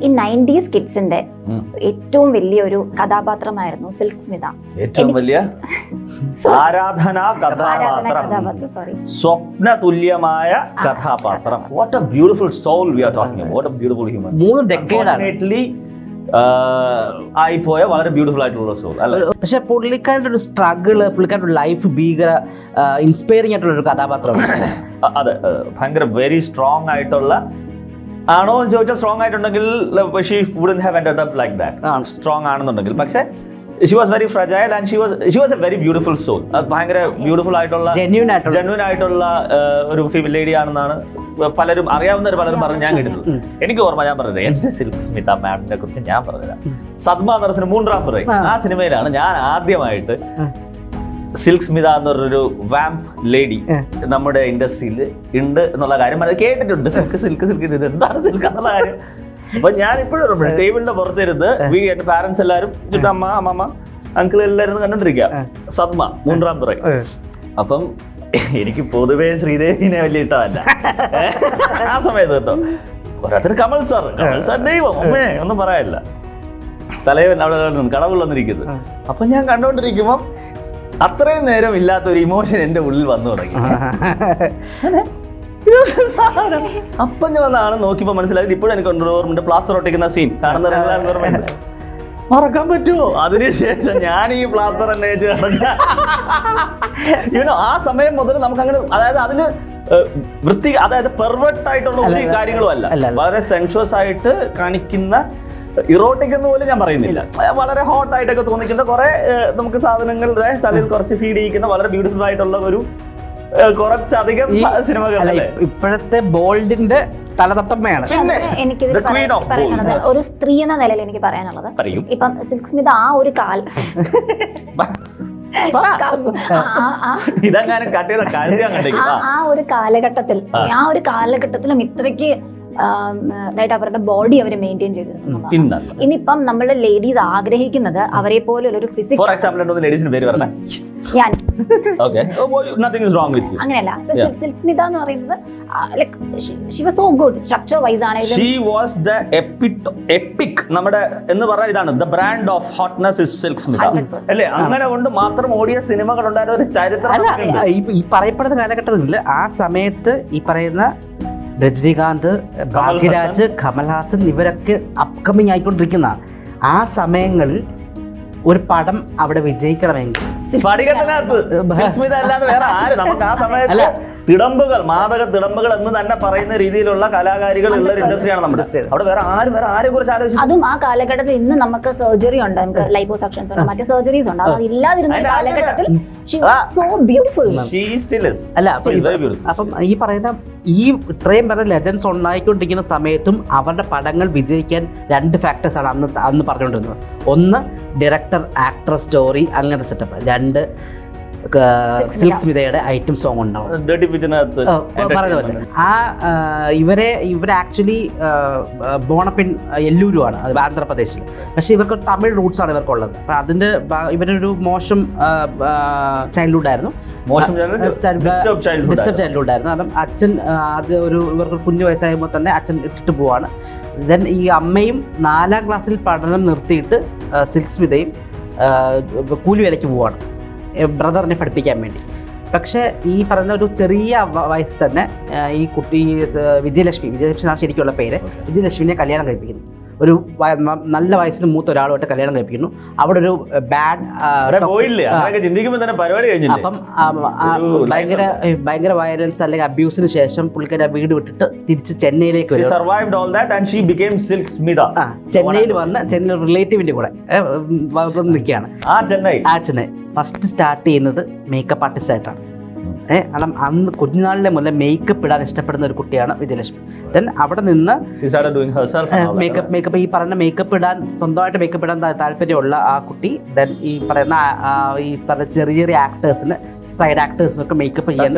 ഈ 90s കിഡ്സിന്റെ ഏറ്റവും വലിയൊരു കഥാപാത്രമായിരുന്നു സിൽക്ക് സ്മിത. ഏറ്റവും വലിയ ആരാധനാ കഥാപാത്രം, സ്വപ്ന തുല്യമായ കഥാപാത്രം. What a beautiful soul we are talking about. What a beautiful human. 3 ഡെക്കേഡാണ് ആയിപ്പോയ വളരെ ബ്യൂട്ടിഫുൾ ആയിട്ടുള്ള സോൾ അല്ലേ. പക്ഷെ പുള്ളിക്കാരുടെ ഒരു സ്ട്രഗിള്, പുള്ളിക്കാരുടെ ലൈഫ് ഭീകര ഇൻസ്പയറിംഗ് ആയിട്ടുള്ള ഒരു കഥാപാത്രമാണ്. അതെ, ഭയങ്കര വെരി സ്ട്രോങ് ആയിട്ടുള്ള ആണോ എന്ന് ചോദിച്ചാൽ സ്ട്രോങ് ആയിട്ടുണ്ടെങ്കിൽ she wouldn't have ended up like that. Strong ആണെന്നുണ്ടെങ്കിൽ, പക്ഷേ she was very fragile and she was a very beautiful soul. ഭയങ്കര ബ്യൂട്ടിഫുൾ ആയിട്ടുള്ള ജെന്യൂൻ ആയിട്ടുള്ള ഒരു ഫീമെയിൽ ലേഡി ആണെന്നാണ് പലരും അറിയാവുന്നവർ പലരും പറഞ്ഞു ഞാൻ കേട്ടിട്ടുണ്ട്. എനിക്ക് ഓർമ്മ, ഞാൻ പറഞ്ഞത് എന്റെ സിൽക്ക് സ്മിത മാമിനെ കുറിച്ച് ഞാൻ പറഞ്ഞുതരാം. സദ്മ നർസിന് 3-ാം പിറവി ആ സിനിമയിലാണ് ഞാൻ ആദ്യമായിട്ട് സിൽക്ക് സ്മിത എന്നൊരു വാമ്പ് ലേഡി നമ്മുടെ ഇൻഡസ്ട്രിയിൽ ഉണ്ട് എന്നുള്ള കാര്യം കേട്ടിട്ടുണ്ട്. സിൽക്ക് ഇത് എന്താണ് സിൽക്ക് എന്നുള്ള കാര്യം. അപ്പൊ ഞാൻ ഇപ്പോഴും ടേബിളിന്റെ പുറത്തിരുന്ന് എന്റെ പാരന്റ്സ് എല്ലാരും അമ്മ അമ്മമ്മ അങ്കിൾ എല്ലാരും കണ്ടോണ്ടിരിക്കുക സദ്മ 3-ാം പിറവി. അപ്പം എനിക്ക് പൊതുവേ ശ്രീദേവിനെ വലിയ ഇഷ്ടമല്ല ആ സമയത്ത് കേട്ടോ. ഓരോരുത്തർ കമൽ സാർ ദൈവം അമ്മേ ഒന്നും പറയാനില്ല, തലവൻ അവിടെ കടവുള്ള വന്നിരിക്കുന്നത്. അപ്പൊ ഞാൻ കണ്ടോണ്ടിരിക്കുമ്പോ അത്രയും നേരം ഇല്ലാത്തൊരു ഇമോഷൻ എന്റെ ഉള്ളിൽ വന്നു തുടങ്ങി. അപ്പൊ ഞാൻ വന്നാണ് നോക്കിയപ്പോ മനസ്സിലായത്. ഇപ്പോഴും എനിക്ക് ഓർമ്മയുണ്ട് പ്ലാസ്റ്റർ ഒട്ടിക്കുന്ന സീൻ കാണുന്ന മറക്കാൻ പറ്റുമോ? അതിനുശേഷം ഞാൻ ഈ പ്ലാസ്റ്റർ യുനോ ആ സമയം മുതൽ നമുക്ക് അങ്ങനെ, അതായത് അതില് അതായത് പെർവേർട്ട് ആയിട്ടുള്ള ഒരു കാര്യങ്ങളും അല്ല, വളരെ സെൻഷ്വസ് ആയിട്ട് കാണിക്കുന്ന, ഇറോട്ടിക് എന്ന് പോലും ഞാൻ പറയുന്നില്ല, വളരെ ഹോട്ട് ആയിട്ടൊക്കെ തോന്നിക്കുന്ന കുറെ നമുക്ക് സാധനങ്ങളുടെ തലയിൽ കുറച്ച് ഫീഡ് ചെയ്യിക്കുന്ന വളരെ ബ്യൂട്ടിഫുൾ ആയിട്ടുള്ള ഒരു കുറച്ചധികം സിനിമകൾ. ഇപ്പോഴത്തെ ബോൾഡിന്റെ തലതട്ടമ്മയാണ്. ഒരു സ്ത്രീ എന്ന നിലയിൽ എനിക്ക് പറയാനുള്ളത്, ഇപ്പം സിൽക്ക് സ്മിത ആ ഒരു കാലഘട്ടത്തിലും ഇത്രയ്ക്ക് അതായിട്ട് അവരുടെ ബോഡി അവർ മെയിൻറ്റെയിൻ ചെയ്തിരുന്നു. ഇന്നിപ്പം നമ്മുടെ ലേഡീസ് ആഗ്രഹിക്കുന്നത് അവരെ പോലെ ഒരു ഫിസിക്കൽ, ഞാൻ അങ്ങനെയല്ല. സിൽക്ക് സ്മിത എന്ന് പറയുന്നത് she was so good structure vice ആണെങ്കിലും ഷീ വാസ് ദ എപ്പിക് നമ്മുടെ എന്ന് പറഞ്ഞാൽ ഇതാണ് the brand of hotness is silk Smitha അല്ലേ. അങ്ങനെ കൊണ്ട് മാത്രം ഓടിയ സിനിമകൾ ഉണ്ടായിരുന്ന ഒരു ചരിത്രം ഈ പറയപ്പെടുന്ന കാലഘട്ടത്തിൽ ആ സമയത്ത് ഈ പറയുന്ന രജനീകാന്ത്, ഭാഗ്യരാജ്, കമൽഹാസൻ ഇവരൊക്കെ അപ്കമിങ് ആയിക്കൊണ്ടിരിക്കുന്നതാണ്. ആ സമയങ്ങളിൽ ഒരു പടം അവിടെ വിജയിക്കണമെങ്കിൽ അല്ലാതെ വേറെ ആര് നമുക്ക് ആ സമയത്ത് തിടമ്പുകൾ, മാദക തിടമ്പുകൾ എന്ന് തന്നെ പറയുന്ന രീതിയിലുള്ള കലാകാരികൾ ഉള്ള ഒരു ഇൻഡസ്ട്രിയാണ് നമ്മുടെ. അവിടെ വേറെ ആരെ കുറിച്ച് ആലോചിച്ചു. അതും ആ കാലഘട്ടത്തിൽ ഇന്ന് നമുക്ക് സർജറി ഉണ്ട്, നമുക്ക് ലൈപ്പോസക്ഷൻസ് ഉണ്ട്, മറ്റു സർജറീസ് ഉണ്ട്. അത് ഇല്ലാതിരുന്ന കാലഘട്ടത്തിൽ സോ ബ്യൂട്ടിഫുൾ. അല്ല അപ്പം ഈ പറയുന്ന ഈ ഇത്രയും പേരെ ലെജൻസ് ഉണ്ടായിക്കൊണ്ടിരിക്കുന്ന സമയത്തും അവരുടെ പടങ്ങൾ വിജയിക്കാൻ 2 ഫാക്ടേഴ്സ് ആണ് അന്ന് പറഞ്ഞുകൊണ്ടിരുന്നത്. ഒന്ന് ഡയറക്ടർ, ആക്ടർ, സ്റ്റോറി, അങ്ങനെ സെറ്റപ്പ്. 2 സിൽക്ക് സ്മിതയുടെ ഐറ്റം സോങ് ഉണ്ടാവും. ഇവരെ ആക്ച്വലി ബോണപ്പിൻ എല്ലൂരുമാണ്, അത് ആന്ധ്രാപ്രദേശിൽ. പക്ഷെ ഇവർക്ക് തമിഴ് റൂട്ട്സ് ആണ് ഇവർക്കുള്ളത്. അപ്പം അതിൻ്റെ ഇവരൊരു മോശം ചൈൽഡ്ഹുഡ് ആയിരുന്നു, ഡിസ്റ്റർബ് ചൈൽഡ്ഹുഡ് ആയിരുന്നു. കാരണം അച്ഛൻ ഇവർക്ക് കുഞ്ഞു വയസ്സാകുമ്പോൾ തന്നെ അച്ഛൻ ഇട്ടിട്ട് പോവാണ്. ദെൻ ഈ അമ്മയും 4-ാം ക്ലാസ്സിൽ പഠനം നിർത്തിയിട്ട് സിൽക്ക് സ്മിതയും കൂലി വിലയ്ക്ക് പോവാണ് ബ്രദറിനെ പഠിപ്പിക്കാൻ വേണ്ടി. പക്ഷേ ഈ പറയുന്ന ഒരു ചെറിയ വയസ്സ് തന്നെ ഈ കുട്ടി വിജയലക്ഷ്മി ശരിക്കുള്ള പേര്, വിജയലക്ഷ്മിനെ കല്യാണം കഴിപ്പിക്കുന്നു. ഒരു നല്ല വയസ്സിന് മൂത്ത ഒരാളുമായിട്ട് കല്യാണം കഴിപ്പിക്കുന്നു. അവിടെ ഒരു ബാഡ് അപ്പം ഭയങ്കര വയലൻസ് അല്ലെങ്കിൽ അബ്യൂസിന് ശേഷം പുള്ളിക്കാരി വീട് വിട്ടിട്ട് തിരിച്ച് ചെന്നൈയിലേക്ക് ചെന്നൈയിൽ വന്ന് ചെന്നൈ റിലേറ്റീവിന്റെ കൂടെ നിൽക്കുകയാണ്. ആ ചെന്നൈ ഫസ്റ്റ് സ്റ്റാർട്ട് ചെയ്യുന്നത് മേക്കപ്പ് ആർട്ടിസ്റ്റ് ആയിട്ടാണ്. കാരണം അന്ന് കുഞ്ഞുനാളിലെ മുതലേ മേക്കപ്പ് ഇടാൻ ഇഷ്ടപ്പെടുന്ന ഒരു കുട്ടിയാണ് വിജയലക്ഷ്മി. ദെൻ അവിടെ നിന്ന് മേക്കപ്പ് ഈ പറയുന്ന മേക്കപ്പ് ഇടാൻ, സ്വന്തമായിട്ട് മേക്കപ്പ് ഇടാൻ താല്പര്യമുള്ള ആ കുട്ടി ദെൻ ഈ പറയുന്ന ചെറിയ ചെറിയ ആക്ടേഴ്സിന്, സൈഡ് ആക്ടേഴ്സിനൊക്കെ മേക്കപ്പ് ചെയ്യാൻ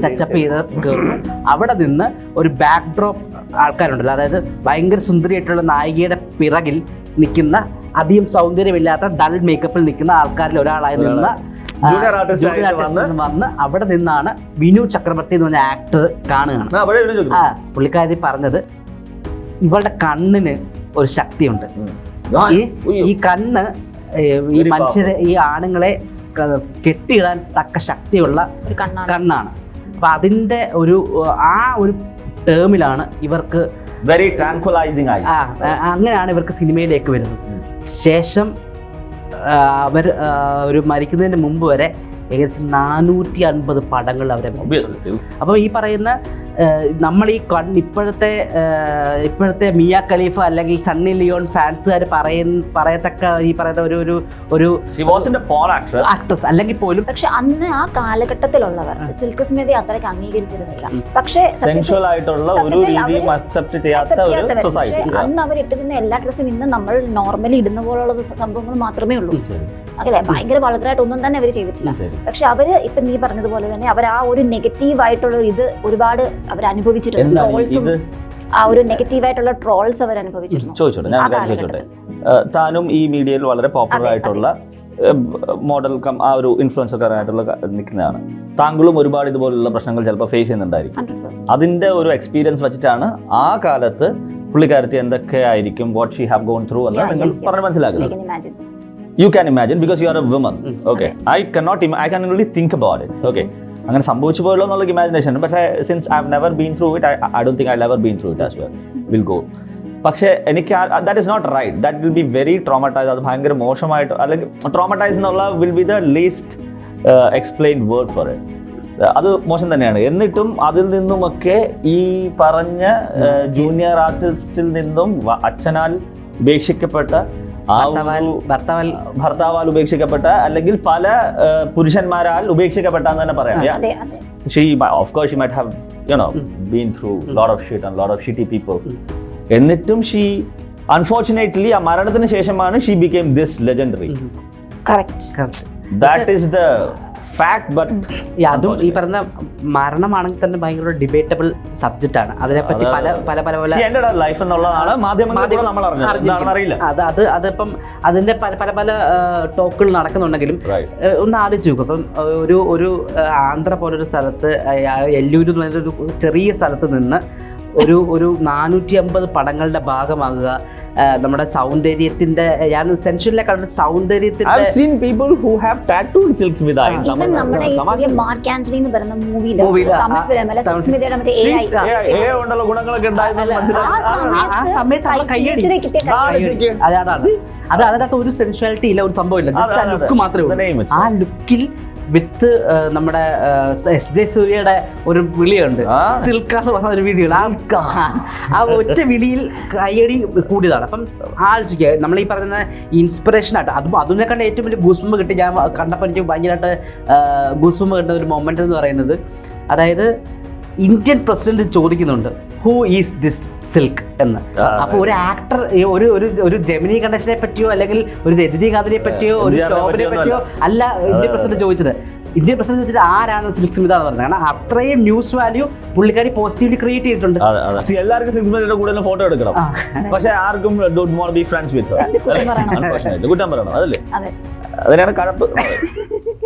ടച്ചപ്പ് ചെയ്ത് കയറുന്നു. അവിടെ നിന്ന് ഒരു ബാക്ക് ഡ്രോപ്പ് ആൾക്കാരുണ്ടല്ലോ, അതായത് ഭയങ്കര സുന്ദരിയായിട്ടുള്ള നായികയുടെ പിറകിൽ നിൽക്കുന്ന, അധികം സൗന്ദര്യമില്ലാത്ത ഡൾ മേക്കപ്പിൽ നിൽക്കുന്ന ആൾക്കാരിൽ ഒരാളായി നിന്ന് വന്ന് അവിടെ നിന്നാണ് വിനു ചക്രവർത്തി എന്ന് പറഞ്ഞ ആക്ടർ കാണുകയാണ്. പുള്ളിക്കാരി പറഞ്ഞത് ഇവളുടെ കണ്ണിന് ഒരു ശക്തിയുണ്ട്. ഈ കണ്ണ് ഈ Very മനുഷ്യരെ, ഈ ആണുങ്ങളെ കെട്ടിയിടാൻ തക്ക ശക്തിയുള്ള ഒരു കണ്ണാണ്. അപ്പൊ അതിന്റെ ഒരു ടേമിലാണ് ഇവർക്ക് വെരി ട്രാങ്ക്വലൈസിങ് ആയി. അങ്ങനെയാണ് ഇവർക്ക് സിനിമയിലേക്ക് വരുന്നത്. ശേഷം അവർ ഒരു മരിക്കുന്നതിന് മുമ്പ് വരെ ഏകദേശം 450 പടങ്ങൾ അവരെ. അപ്പോൾ ഈ പറയുന്ന നമ്മൾ ഈ ഇപ്പോഴത്തെ മിയ ഖലീഫ അല്ലെങ്കിൽ സണ്ണി ലിയോൺ ഫാൻസുകാർ പറയത്തക്ക ഈ പറയുന്ന ഒരു ആക്ട്രസ് അല്ലെങ്കിൽ പോലും, പക്ഷെ അന്ന് ആ കാലഘട്ടത്തിലുള്ളവർ സിൽക്ക് സ്മിതയെ അത്രയ്ക്ക് അംഗീകരിച്ചിരുന്നില്ല. പക്ഷേ അന്ന് അവർ ഇട്ടിരുന്ന എല്ലാ ഡ്രസ്സും ഇന്ന് നമ്മൾ നോർമലി ഇടുന്ന പോലുള്ള സംഭവങ്ങൾ മാത്രമേ ഉള്ളൂ. അല്ലേ, ഭയങ്കര വളരായിട്ട് ഒന്നും തന്നെ അവർ ചെയ്തിട്ടില്ല. പക്ഷെ അവര് ഇപ്പൊ നീ പറഞ്ഞതുപോലെ തന്നെ അവർ ആ ഒരു നെഗറ്റീവ് ആയിട്ടുള്ള ഇത് ഒരുപാട് അവർ അനുഭവിച്ചിട്ടുണ്ട്. ആ ഒരു നെഗറ്റീവ് ആയിട്ടുള്ള ട്രോൾസ് അവർ അനുഭവിച്ചിരുന്നു. ചോദിച്ചോട്ടെ, താനും ഈ മീഡിയയിൽ വളരെ പോപ്പുലർ ആയിട്ടുള്ള മോഡൽ ആ ഒരു ഇൻഫ്ലുവൻസർക്കാരായിട്ടുള്ള നിൽക്കുന്നതാണ്. താങ്കളും ഒരുപാട് ഇതുപോലുള്ള പ്രശ്നങ്ങൾ ചിലപ്പോൾ ഫേസ് ചെയ്യുന്നുണ്ടായിരിക്കും. അതിന്റെ ഒരു എക്സ്പീരിയൻസ് വെച്ചിട്ടാണ് ആ കാലത്ത് പുള്ളിക്കാരത്തി എന്തൊക്കെ ആയിരിക്കും, what she have gone through എന്ന് നിങ്ങൾ പറഞ്ഞ് മനസ്സിലാക്കുന്നത്. You can imagine because you are a woman. Okay, I can only think about it. Okay, അങ്ങനെ സംഭവിച്ചു പോയല്ലോ എന്നുള്ള ഇമാജിനേഷൻ. പക്ഷേ since I have never been through it, I don't think I never been through it as well. Will go. പക്ഷേ എനിക്ക് that is not right. That will be very traumatise. അത് ഭയങ്കര മോശമായിട്ട്, അല്ലെങ്കിൽ ട്രോമറ്റൈസ് എന്നുള്ള will be the least explained word for it. അത് മോശം തന്നെയാണ്. എന്നിട്ടും അതിൽ നിന്നുമൊക്കെ ഈ പറഞ്ഞ ജൂനിയർ ആർട്ടിസ്റ്റിൽ നിന്നും അച്ഛനാൽ ഉപേക്ഷിക്കപ്പെട്ട, ഭർത്താവാൽ ഉപേക്ഷിക്കപ്പെട്ട, അല്ലെങ്കിൽ പല പുരുഷന്മാരാൽ ഉപേക്ഷിക്കപ്പെട്ടാന്ന് തന്നെ പറയാം. She of course she might have been through lot of shit and lot of shitty people. എന്നിട്ടും she unfortunately ആ മരണത്തിന് ശേഷമാണ് she became this legendary. Correct. That is the fact. But അതും ഈ പറഞ്ഞ മരണമാണെങ്കിൽ തന്നെ ഭയങ്കര ഡിബേറ്റബിൾ സബ്ജക്റ്റ് ആണ്. അതിനെപ്പറ്റി പല ലൈഫ് എന്നുള്ളതാണ് മാധ്യമങ്ങളിൽ നമ്മൾ അറിയില്ല. അതിപ്പം അതിന്റെ പല ടോക്കുകൾ നടക്കുന്നുണ്ടെങ്കിലും ഒന്ന് ആലോചിച്ച് നോക്കും. അപ്പം ഒരു ആന്ധ്ര പോലൊരു സ്ഥലത്ത്, എല്ലൂർ എന്ന് പറയുന്ന ഒരു ചെറിയ സ്ഥലത്ത് നിന്ന് ഒരു 450 പടങ്ങളുടെ ഭാഗമാകുക, നമ്മുടെ സൗന്ദര്യത്തിന്റെ, ഞാൻ സെൻഷനിലെ കണ്ട സൗന്ദര്യത്തിന്റെ അതിനകത്ത് ഒരു സെൻഷ്വാലിറ്റി ഇല്ല, ഒരു സംഭവമില്ല. ജസ്റ്റ് ആ ലുക്ക് മാത്രമേ ഉള്ളൂ. ആ ലുക്കിൽ വിത്ത് നമ്മുടെ SJ സൂര്യയുടെ ഒരു വിളിയുണ്ട്, സിൽക്ക എന്ന് പറഞ്ഞ ഒരു വീഡിയോ. ആ ഒറ്റ വിളിയിൽ കയ്യടി കൂടിയതാണ്. അപ്പം ആലോചിക്കുക, നമ്മൾ ഈ പറയുന്ന ഇൻസ്പിറേഷൻ ആയിട്ട് അതിനെ കണ്ട ഏറ്റവും വലിയ ഗൂസ്ബംബ് കിട്ടി. ഞാൻ കണ്ടപ്പോൾ എനിക്ക് ഭയങ്കരമായിട്ട് ഗൂസ്ബംബ് കിട്ടുന്ന ഒരു മൊമെന്റ് എന്ന് പറയുന്നത്, അതായത് ഇന്ത്യൻ പ്രസിഡന്റ് ചോദിക്കുന്നുണ്ട് ഹൂ ഈസ് ദിസ് സിൽക്ക് എന്ന്. അപ്പോൾ ഒരു ആക്ടർ ഒരു ജെമിനി ഗണേശനെ പറ്റിയോ അല്ലെങ്കിൽ ഒരു രജനീകാന്തിനെ പറ്റിയോ ഒരു ശോഭനെ പറ്റിയോ അല്ല ഇന്ത്യൻ പ്രസിഡന്റ് ചോദിച്ചത്. ഇന്ത്യൻ പ്രസിഡന്റ് ചോദിച്ചിട്ട് ആരാണ് സിൽക്ക് സ്മിത എന്ന് പറഞ്ഞത്. കാരണം അത്രയും ന്യൂസ് വാല്യൂ പുള്ളിക്കാരി പോസിറ്റീവ്ലി ക്രിയേറ്റ് ചെയ്തിട്ടുണ്ട്. എല്ലാവർക്കും സിൽക്ക് സ്മിതയുടെ കൂടെ ഫോട്ടോ എടുക്കണം, പക്ഷെ ആർക്കും don't want be friends with. കുറ്റം പറയണം, അതല്ലേ അതിനാണ് കഴപ്പ്.